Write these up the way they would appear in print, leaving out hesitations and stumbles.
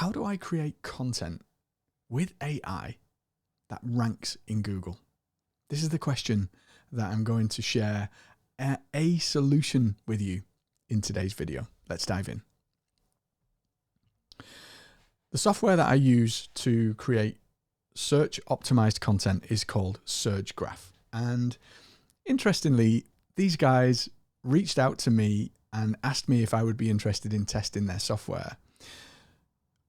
How do I create content with AI that ranks in Google? This is the question that I'm going to share a solution with you in today's video. Let's dive in. The software that I use to create search optimized content is called SurgeGraph. And interestingly, these guys reached out to me and asked me if I would be interested in testing their software.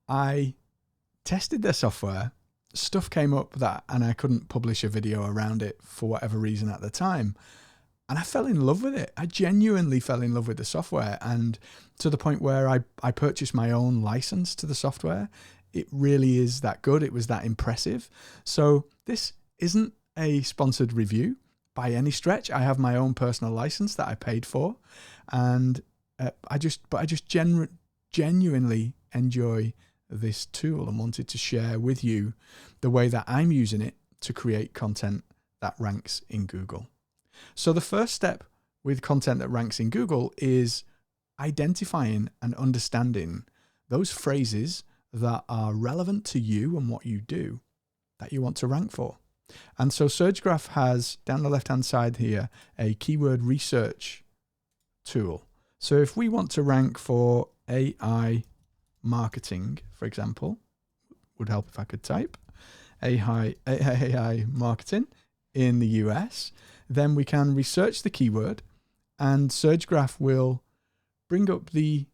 I tested their software, stuff came up and I couldn't publish a video around it for whatever reason at the time. And I fell in love with it. I genuinely fell in love with the software, and to the point where I purchased my own license to the software. It really is that good. It was that impressive. So this isn't a sponsored review by any stretch. I have my own personal license that I paid for, and I just genuinely enjoy this tool and wanted to share with you the way that I'm using it to create content that ranks in Google. So the first step with content that ranks in Google is identifying and understanding those phrases that are relevant to you and what you do that you want to rank for. And so SurgeGraph has, down the left-hand side here, a keyword research tool. So if we want to rank for AI marketing, for example, would help if I could type AI marketing in the US, then we can research the keyword and SurgeGraph will bring up the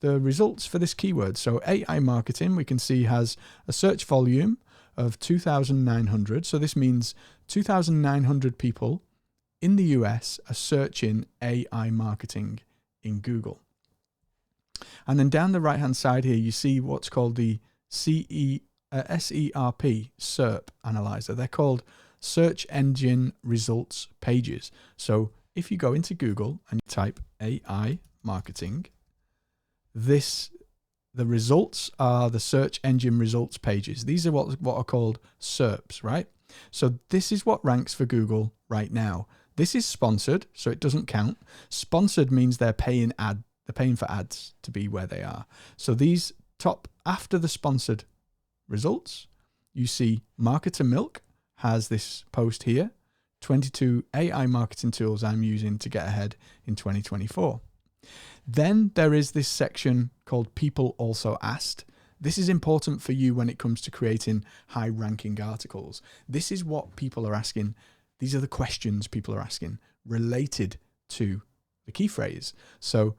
results for this keyword. So AI marketing, we can see, has a search volume of 2,900. So this means 2,900 people in the US are searching AI marketing in Google. And then down the right-hand side here, you see what's called the SERP, SERP analyzer. They're called search engine results pages. So if you go into Google and you type AI marketing, the results are the search engine results pages. These are what are called SERPs, right? So this is what ranks for Google right now. This is sponsored, so it doesn't count. Sponsored means they're paying for ads to be where they are. So these top after the sponsored results, you see Marketer Milk has this post here, 22 AI marketing tools I'm using to get ahead in 2024. Then there is this section called People Also Asked. This is important for you when it comes to creating high ranking articles. This is what people are asking. These are the questions people are asking related to the key phrase. So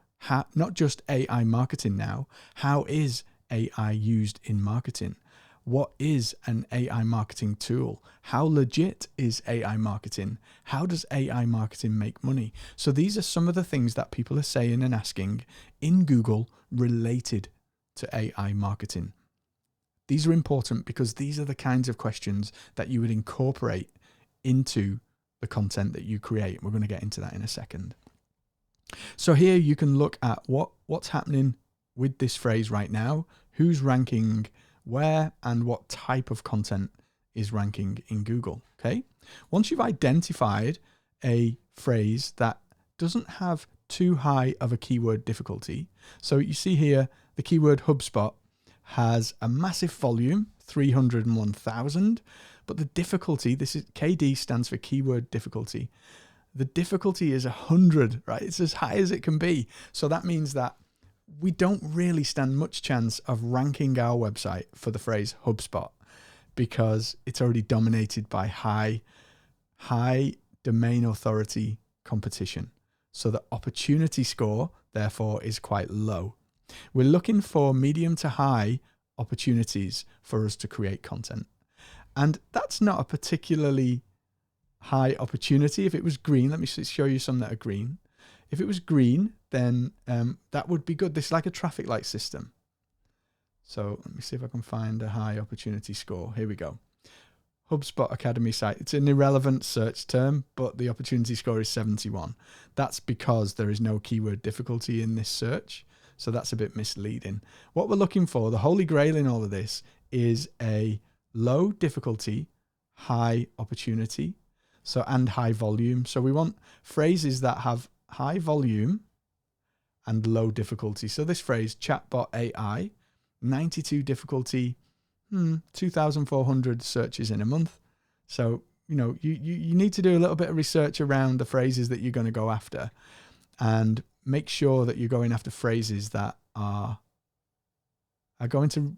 not just AI marketing now, how is AI used in marketing? What is an AI marketing tool? How legit is AI marketing? How does AI marketing make money? So these are some of the things that people are saying and asking in Google related to AI marketing. These are important because these are the kinds of questions that you would incorporate into the content that you create. We're going to get into that in a second. So here you can look at what's happening with this phrase right now, who's ranking where, and what type of content is ranking in Google. Okay. Once you've identified a phrase that doesn't have too high of a keyword difficulty. So you see here, the keyword HubSpot has a massive volume, 301,000, but the difficulty, this is KD stands for keyword difficulty. The difficulty is 100, right? It's as high as it can be. So that means that we don't really stand much chance of ranking our website for the phrase HubSpot because it's already dominated by high domain authority competition. So the opportunity score, therefore, is quite low. We're looking for medium to high opportunities for us to create content. And that's not a particularly high opportunity. If it was green, let me show you some that are green. If it was green, then that would be good. This is like a traffic light system. So let me see if I can find a high opportunity score. Here we go. HubSpot Academy site. It's an irrelevant search term, but the opportunity score is 71. That's because there is no keyword difficulty in this search. So that's a bit misleading. What we're looking for, the holy grail in all of this, is a low difficulty, high opportunity, and high volume. So we want phrases that have high volume and low difficulty. So this phrase, chatbot AI, 92 difficulty, 2,400 searches in a month. So, you need to do a little bit of research around the phrases that you're going to go after, and make sure that you're going after phrases that are going to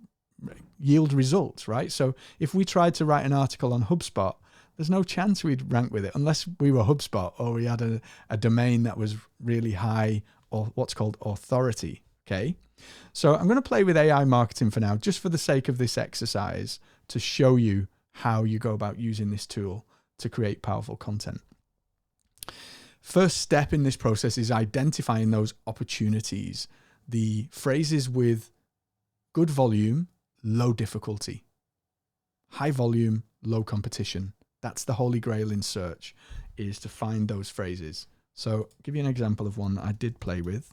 yield results, right? So if we tried to write an article on HubSpot, there's no chance we'd rank with it unless we were HubSpot or we had a domain that was really high, or what's called authority. Okay. So I'm going to play with AI marketing for now, just for the sake of this exercise, to show you how you go about using this tool to create powerful content. First step in this process is identifying those opportunities, the phrases with good volume, low difficulty, high volume, low competition. That's the holy grail in search, is to find those phrases. So I'll give you an example of one that I did play with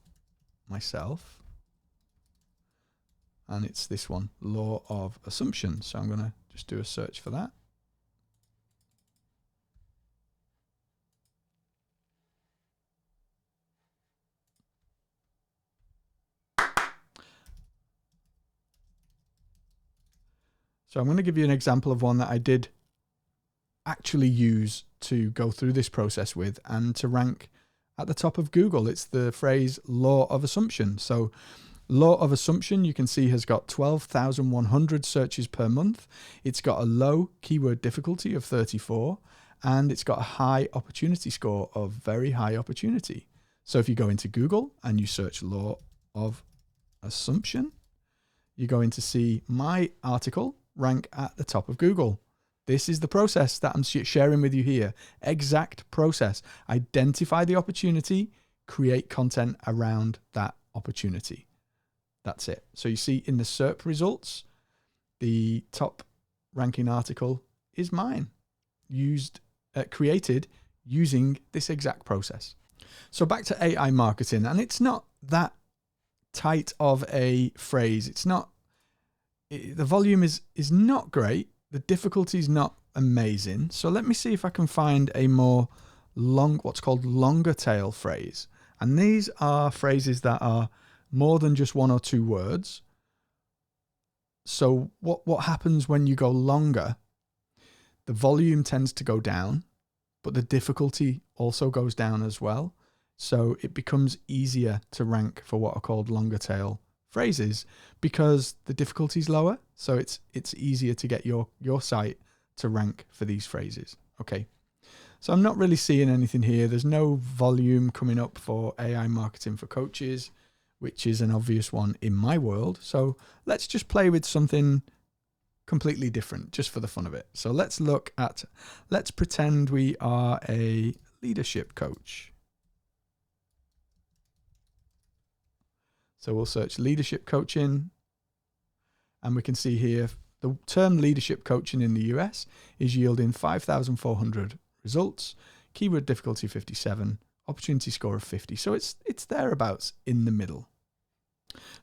myself. And it's this one, law of assumption. So I'm going to just do a search for that. So I'm going to give you an example of one that I did actually use to go through this process with and to rank at the top of Google. It's the phrase law of assumption. So law of assumption, you can see, has got 12,100 searches per month. It's got a low keyword difficulty of 34, and it's got a high opportunity score of very high opportunity. So if you go into Google and you search law of assumption, you're going to see my article rank at the top of Google. This is the process that I'm sharing with you here. Exact process. Identify the opportunity, create content around that opportunity. That's it. So you see in the SERP results, the top ranking article is mine, created using this exact process. So back to AI marketing, and it's not that tight of a phrase. The volume is not great. The difficulty is not amazing. So let me see if I can find a more what's called longer tail phrase. And these are phrases that are more than just one or two words. So what happens when you go longer? The volume tends to go down, but the difficulty also goes down as well. So it becomes easier to rank for what are called longer tail phrases because the difficulty is lower. So it's easier to get your site to rank for these phrases. Okay. So I'm not really seeing anything here. There's no volume coming up for AI marketing for coaches, which is an obvious one in my world. So let's just play with something completely different just for the fun of it. So let's pretend we are a leadership coach. So we'll search leadership coaching, and we can see here the term leadership coaching in the US is yielding 5,400 results, keyword difficulty 57, opportunity score of 50. So it's thereabouts in the middle.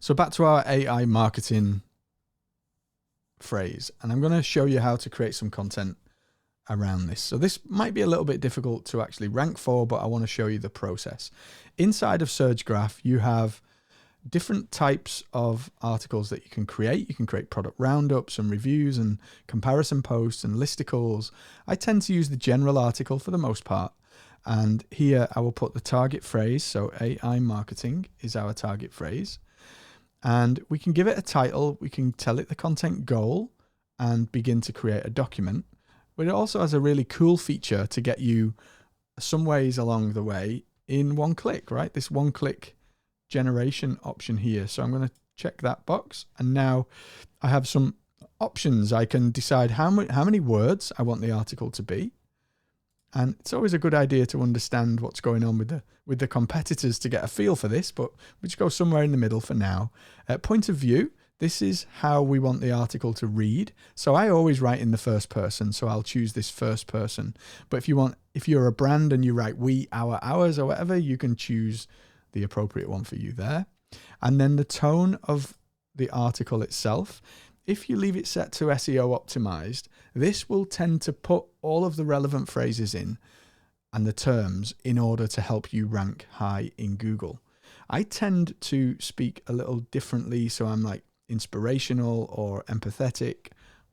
So back to our AI marketing phrase, and I'm going to show you how to create some content around this. So this might be a little bit difficult to actually rank for, but I want to show you the process. Inside of SurgeGraph, you have different types of articles that you can create. You can create product roundups and reviews and comparison posts and listicles. I tend to use the general article for the most part. And here I will put the target phrase. So AI marketing is our target phrase. And we can give it a title. We can tell it the content goal and begin to create a document. But it also has a really cool feature to get you some ways along the way in one click, right? This one click generation option here. So I'm going to check that box. And now I have some options. I can decide how many words I want the article to be. And it's always a good idea to understand what's going on with the competitors to get a feel for this, but we just go somewhere in the middle for now. Point of view, this is how we want the article to read. So I always write in the first person, so I'll choose this first person. But if you're a brand and you write we, our, ours, or whatever, you can choose the appropriate one for you there. And then the tone of the article itself, if you leave it set to SEO optimized, this will tend to put all of the relevant phrases in and the terms in order to help you rank high in Google. I tend to speak a little differently. So I'm like, inspirational or empathetic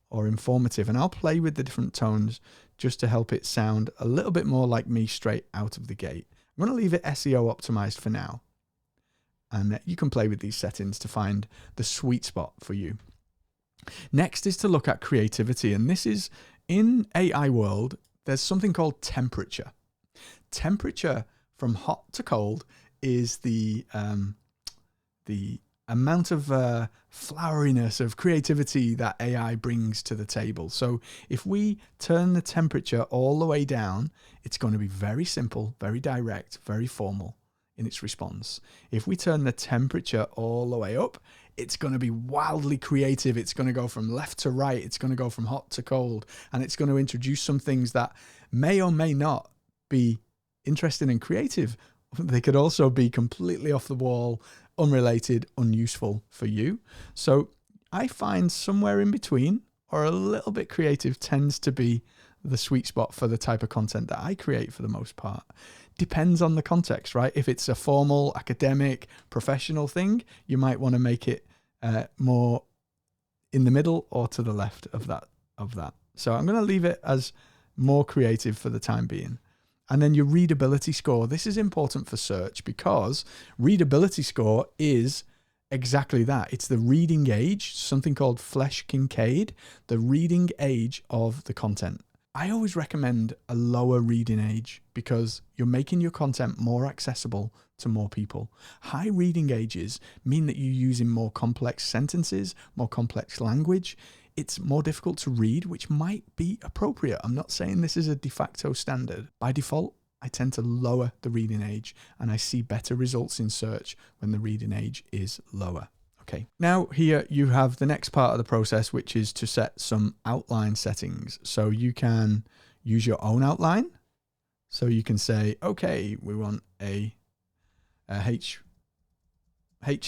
or informative. And I'll play with the different tones just to help it sound a little bit more like me straight out of the gate. I'm going to leave it SEO optimized for now. And you can play with these settings to find the sweet spot for you. Next is to look at creativity. And this is, in AI world, there's something called temperature. Temperature from hot to cold is the amount of floweriness of creativity that AI brings to the table. So if we turn the temperature all the way down, it's going to be very simple, very direct, very formal in its response. If we turn the temperature all the way up, it's going to be wildly creative. It's going to go from left to right. It's going to go from hot to cold. And it's going to introduce some things that may or may not be interesting and creative. They could also be completely off the wall, unrelated, unuseful for you. So I find somewhere in between or a little bit creative tends to be the sweet spot for the type of content that I create for the most part. Depends on the context, right? If it's a formal, academic, professional thing, you might want to make it more in the middle or to the left of that. So I'm going to leave it as more creative for the time being. And then your readability score. This is important for search because readability score is exactly that. It's the reading age, something called Flesch-Kincaid, the reading age of the content. I always recommend a lower reading age because you're making your content more accessible to more people. High reading ages mean that you're using more complex sentences, more complex language. It's more difficult to read, which might be appropriate. I'm not saying this is a de facto standard. By default, I tend to lower the reading age and I see better results in search when the reading age is lower. Okay, now here you have the next part of the process, which is to set some outline settings. So you can use your own outline. So you can say, okay, we want a H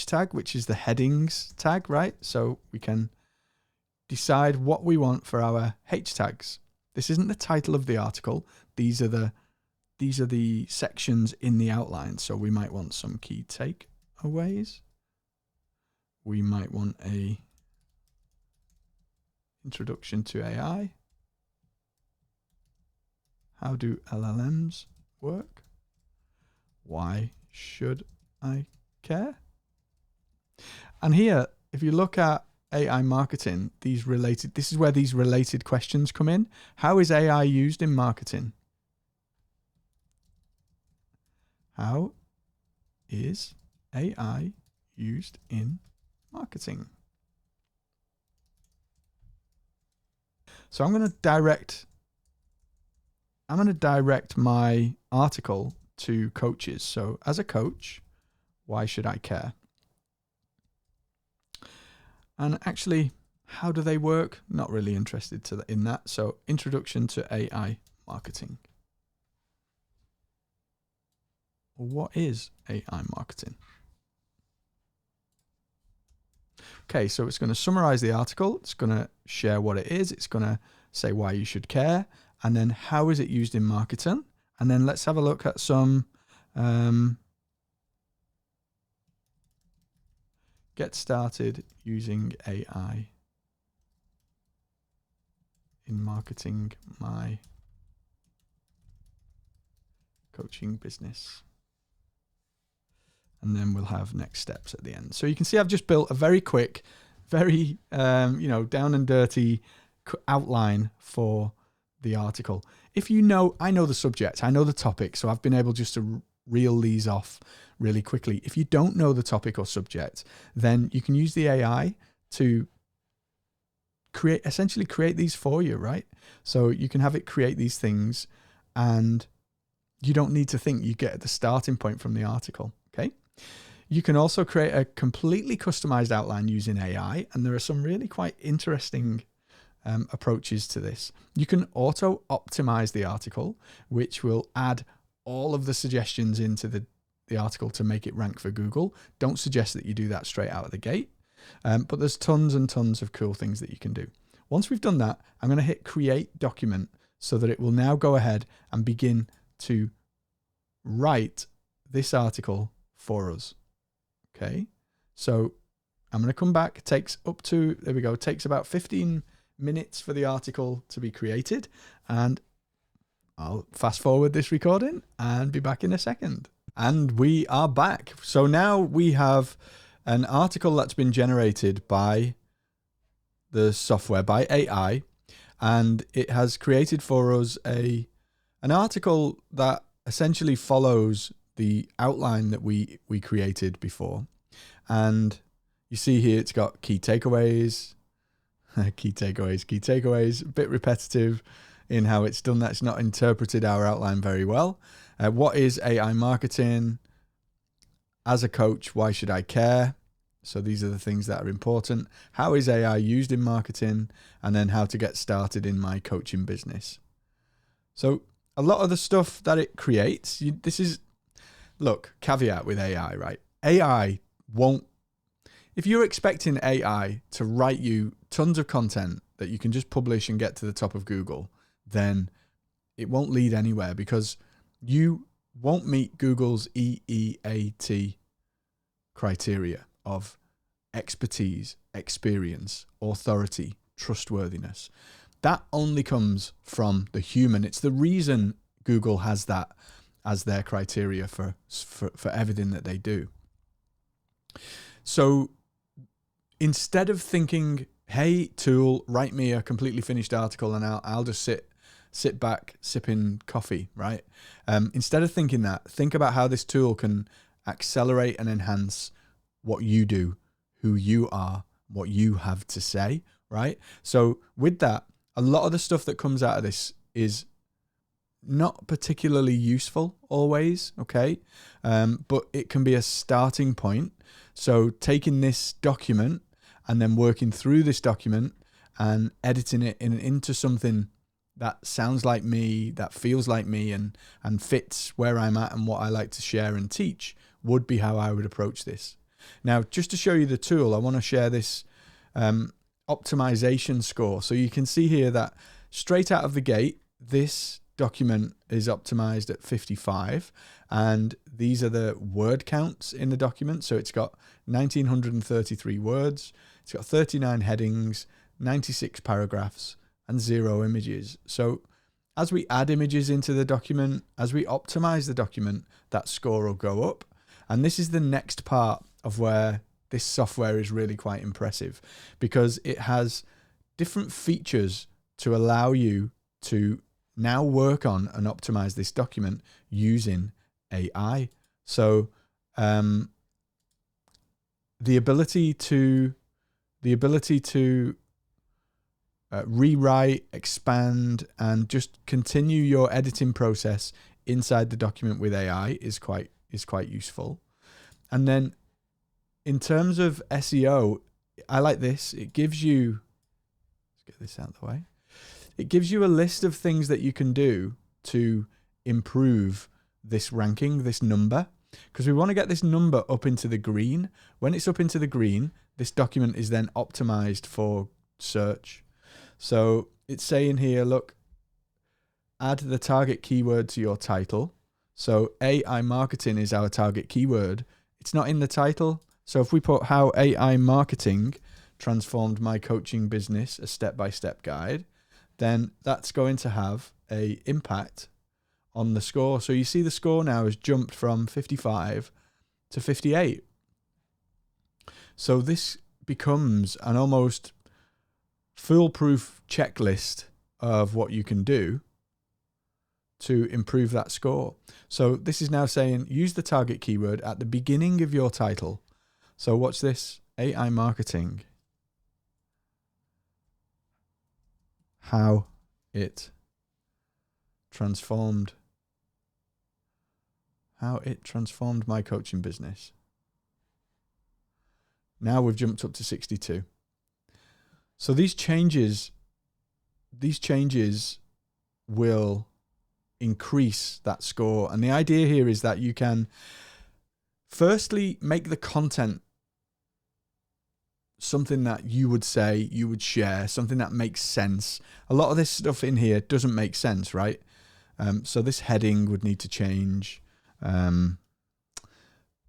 tag, which is the headings tag, right? So we can decide what we want for our H tags. This isn't the title of the article. These are the sections in the outline. So we might want some key takeaways. We might want a introduction to AI. How do LLMs work? Why should I care? And here, if you look at AI marketing, this is where these related questions come in. How is AI used in marketing? How is AI used in marketing? So I'm going to direct my article to coaches. So as a coach, why should I care? And actually, how do they work? Not really interested in that. So introduction to AI marketing. What is AI marketing? Okay, so it's going to summarize the article. It's going to share what it is. It's going to say why you should care. And then how is it used in marketing? And then let's have a look at some get started using AI in marketing my coaching business. And then we'll have next steps at the end. So you can see I've just built a very quick, very down and dirty outline for the article. If you know, I know the subject, I know the topic, so I've been able just to reel these off really quickly. If you don't know the topic or subject, then you can use the AI to essentially create these for you, right? So you can have it create these things and you don't need to think. You get the starting point from the article, okay? You can also create a completely customized outline using AI, and there are some really quite interesting approaches to this. You can auto-optimize the article, which will add all of the suggestions into the article to make it rank for Google. Don't suggest that you do that straight out of the gate, but there's tons and tons of cool things that you can do. Once we've done that, I'm going to hit Create Document so that it will now go ahead and begin to write this article for us. Okay, so I'm going to come back. It takes up to, there we go, it takes about 15 minutes for the article to be created. And I'll fast forward this recording and be back in a second. And we are back. So now we have an article that's been generated by the software, by AI, and it has created for us an article that essentially follows the outline that we created before. And you see here it's got key takeaways, key takeaways, a bit repetitive in how it's done that. It's not interpreted our outline very well. What is AI marketing? As a coach, why should I care? So these are the things that are important. How is AI used in marketing? And then how to get started in my coaching business. So a lot of the stuff that it creates, look, caveat with AI, right? AI won't, if you're expecting AI to write you tons of content that you can just publish and get to the top of Google, then it won't lead anywhere, because you won't meet Google's EEAT criteria of expertise, experience, authority, trustworthiness. That only comes from the human. It's the reason Google has that as their criteria for everything that they do. So instead of thinking, hey, tool, write me a completely finished article and I'll just sit back sipping coffee, right? Instead of thinking that, think about how this tool can accelerate and enhance what you do, who you are, what you have to say, right? So with that, a lot of the stuff that comes out of this is not particularly useful always, okay? But it can be a starting point. So taking this document and then working through this document and editing it into something that sounds like me, that feels like me, and fits where I'm at and what I like to share and teach would be how I would approach this. Now, just to show you the tool, I want to share this optimization score. So you can see here that straight out of the gate, this document is optimized at 55, and these are the word counts in the document. So it's got 1933 words, it's got 39 headings, 96 paragraphs, and 0 images. So as we add images into the document, as we optimize the document, that score will go up. And this is the next part of where this software is really quite impressive, because it has different features to allow you to now work on and optimize this document using AI. So the ability to rewrite, expand, and just continue your editing process inside the document with AI is quite useful. And then in terms of SEO, I like this. It gives you, let's get this out of the way. It gives you a list of things that you can do to improve this ranking, this number, because we want to get this number up into the green. When it's up into the green, this document is then optimized for search. So it's saying here, look, add the target keyword to your title. So AI marketing is our target keyword. It's not in the title. So if we put how AI marketing transformed my coaching business, a step-by-step guide, then that's going to have an impact on the score. So you see the score now has jumped from 55 to 58. So this becomes an almost foolproof checklist of what you can do to improve that score. So this is now saying use the target keyword at the beginning of your title. So watch this, AI marketing, how it transformed my coaching business. Now we've jumped up to 62. So these changes will increase that score. And the idea here is that you can firstly make the content something that you would say, you would share, something that makes sense. A lot of this stuff in here doesn't make sense, right? So this heading would need to change.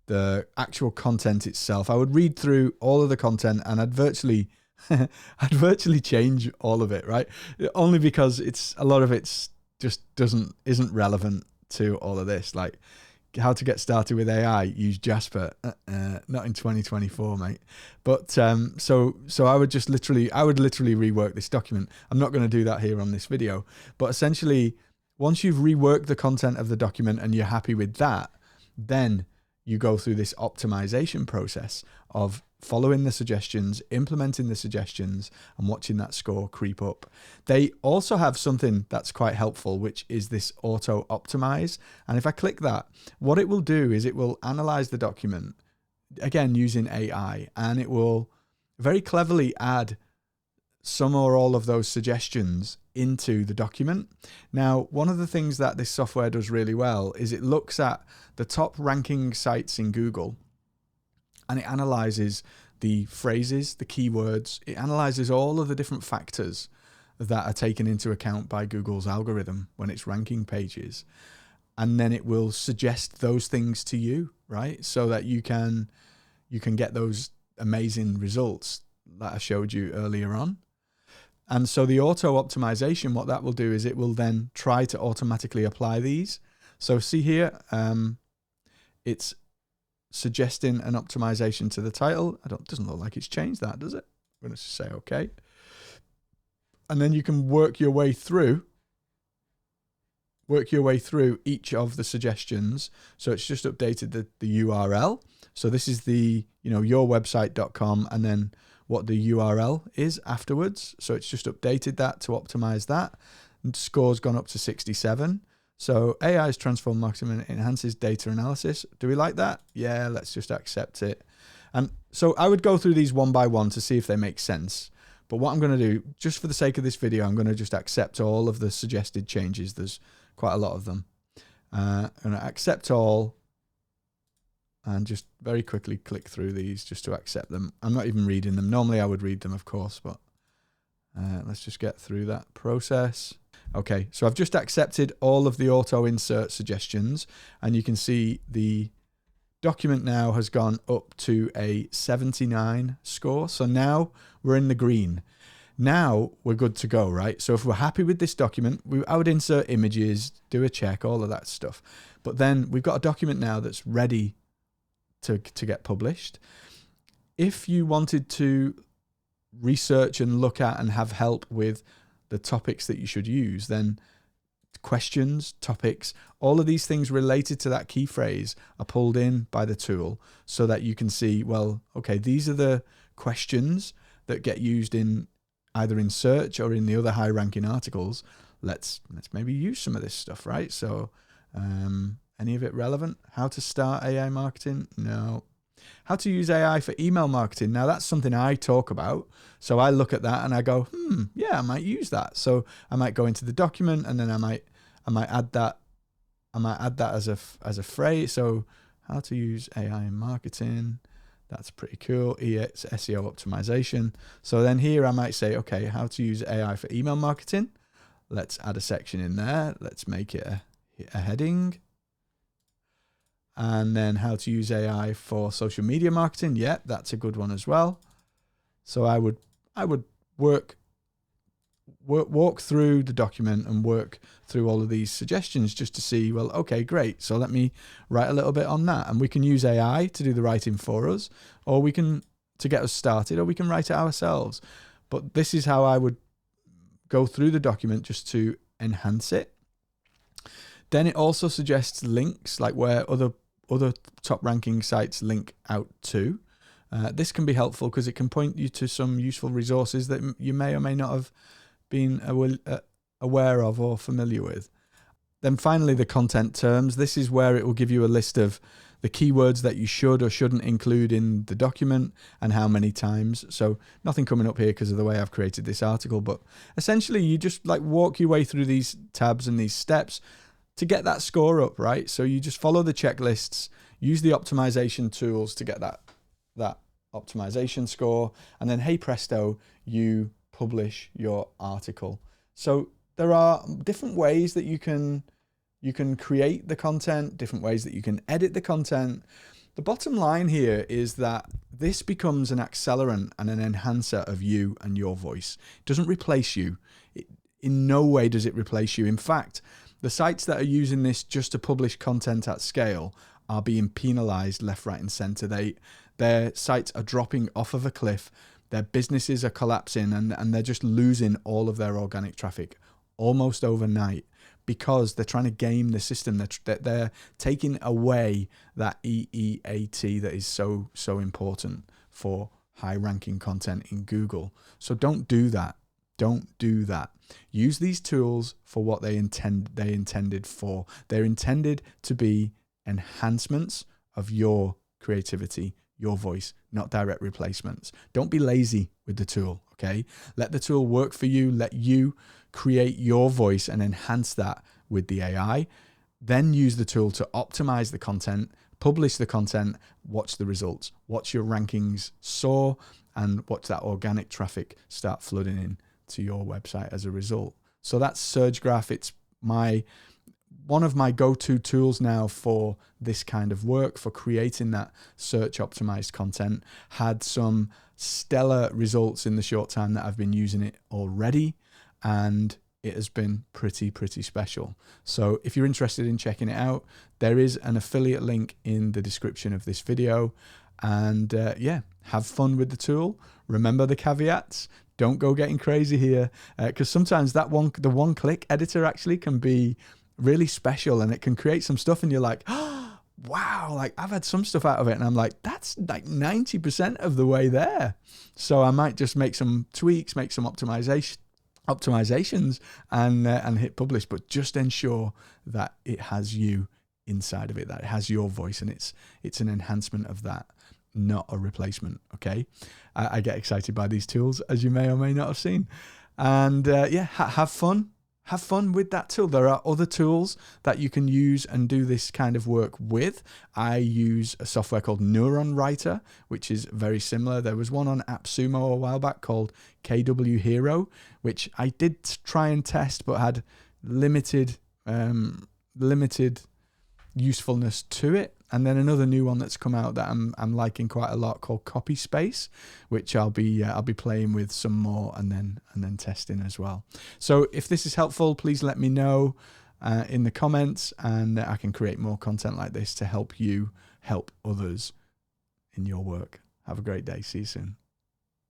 the actual content itself. I would read through all of the content and I'd virtually change all of it, right? Only because a lot of it's just isn't relevant to all of this. Like how to get started with AI, use Jasper, not in 2024, mate. But so I would literally rework this document. I'm not going to do that here on this video, but essentially once you've reworked the content of the document and you're happy with that, then you go through this optimization process of following the suggestions, implementing the suggestions, and watching that score creep up. They also have something that's quite helpful, which is this auto optimize. And if I click that, what it will do is it will analyze the document, again, using AI, and it will very cleverly add some or all of those suggestions into the document. Now, one of the things that this software does really well is it looks at the top ranking sites in Google and it analyzes the phrases, the keywords. It analyzes all of the different factors that are taken into account by Google's algorithm when it's ranking pages. And then it will suggest those things to you, right? So that you can get those amazing results that I showed you earlier on. And so the auto optimization, what that will do is it will then try to automatically apply these. So see here, it's suggesting an optimization to the title. Doesn't look like it's changed that, does it? I'm going to say okay. And then you can work your way through each of the suggestions. So it's just updated the URL. So this is the, yourwebsite.com and then what the URL is afterwards. So it's just updated that to optimize that. And score's gone up to 67. So AI's transform marketing and enhances data analysis. Do we like that? Yeah, let's just accept it. And so I would go through these one by one to see if they make sense. But what I'm going to do, just for the sake of this video, I'm going to just accept all of the suggested changes. There's quite a lot of them. I'm going to accept all and just very quickly click through these just to accept them. I'm not even reading them. Normally I would read them, of course, but let's just get through that process. Okay, so I've just accepted all of the auto insert suggestions and you can see the document now has gone up to a 79 score. So now we're in the green. Now we're good to go, right? So if we're happy with this document, I would insert images, do a check, all of that stuff. But then we've got a document now that's ready to get published. If you wanted to research and look at and have help with the topics that you should use, then questions, topics, all of these things related to that key phrase are pulled in by the tool so that you can see, well, okay, these are the questions that get used in either in search or in the other high ranking articles. Let's maybe use some of this stuff, right? So any of it relevant? How to start AI marketing? No. How to use AI for email marketing? Now that's something I talk about. So I look at that and I go, yeah, I might use that. So I might go into the document and then I might add that. I might add that as a phrase. So how to use AI in marketing. That's pretty cool. It's SEO optimization. So then here I might say, okay, how to use AI for email marketing. Let's add a section in there. Let's make it a heading. And then how to use AI for social media marketing. Yeah, that's a good one as well. So I would walk through the document and work through all of these suggestions just to see, well, okay, great. So let me write a little bit on that. And we can use AI to do the writing for us, or we can, to get us started, or we can write it ourselves. But this is how I would go through the document just to enhance it. Then it also suggests links, like where other top ranking sites link out to. This can be helpful because it can point you to some useful resources that you may or may not have been aware of or familiar with. Then finally, the content terms. This is where it will give you a list of the keywords that you should or shouldn't include in the document and how many times. So nothing coming up here because of the way I've created this article, but essentially you just like walk your way through these tabs and these steps to get that score up, right? So you just follow the checklists, use the optimization tools to get that optimization score, and then hey presto, you publish your article. So there are different ways that you can create the content, different ways that you can edit the content. the bottom line here is that this becomes an accelerant and an enhancer of you and your voice. It doesn't replace you. In no way does it replace you. In fact, the sites that are using this just to publish content at scale are being penalized left, right, and center. Their sites are dropping off of a cliff. Their businesses are collapsing, and they're just losing all of their organic traffic almost overnight because they're trying to game the system. They're taking away that EEAT that is so important for high-ranking content in Google. So don't do that. Don't do that. Use these tools for what they intended for. They're intended to be enhancements of your creativity, your voice, not direct replacements. Don't be lazy with the tool, okay? Let the tool work for you. Let you create your voice and enhance that with the AI. Then use the tool to optimize the content, publish the content, watch the results, watch your rankings soar, and watch that organic traffic start flooding in to your website as a result. So that's SurgeGraph. It's one of my go-to tools now for this kind of work, for creating that search optimized content. Had some stellar results in the short time that I've been using it already, and it has been pretty special. So if you're interested in checking it out, there is an affiliate link in the description of this video. And yeah, have fun with the tool. Remember the caveats. Don't go getting crazy here, because sometimes the one-click editor actually can be really special, and it can create some stuff and you're like, oh, wow, like I've had some stuff out of it, and I'm like, that's like 90% of the way there. So I might just make some tweaks, make some optimizations and hit publish, but just ensure that it has you inside of it, that it has your voice, and it's an enhancement of that, not a replacement. Okay. I get excited by these tools, as you may or may not have seen. And yeah, have fun with that tool. There are other tools that you can use and do this kind of work with. I use a software called Neuron Writer, which is very similar. There was one on AppSumo a while back called KW Hero, which I did try and test, but had limited usefulness to it. And then another new one that's come out that I'm liking quite a lot called Copy Space, which I'll be playing with some more and then testing as well. So if this is helpful, please let me know in the comments, and I can create more content like this to help you help others in your work. Have a great day. See you soon.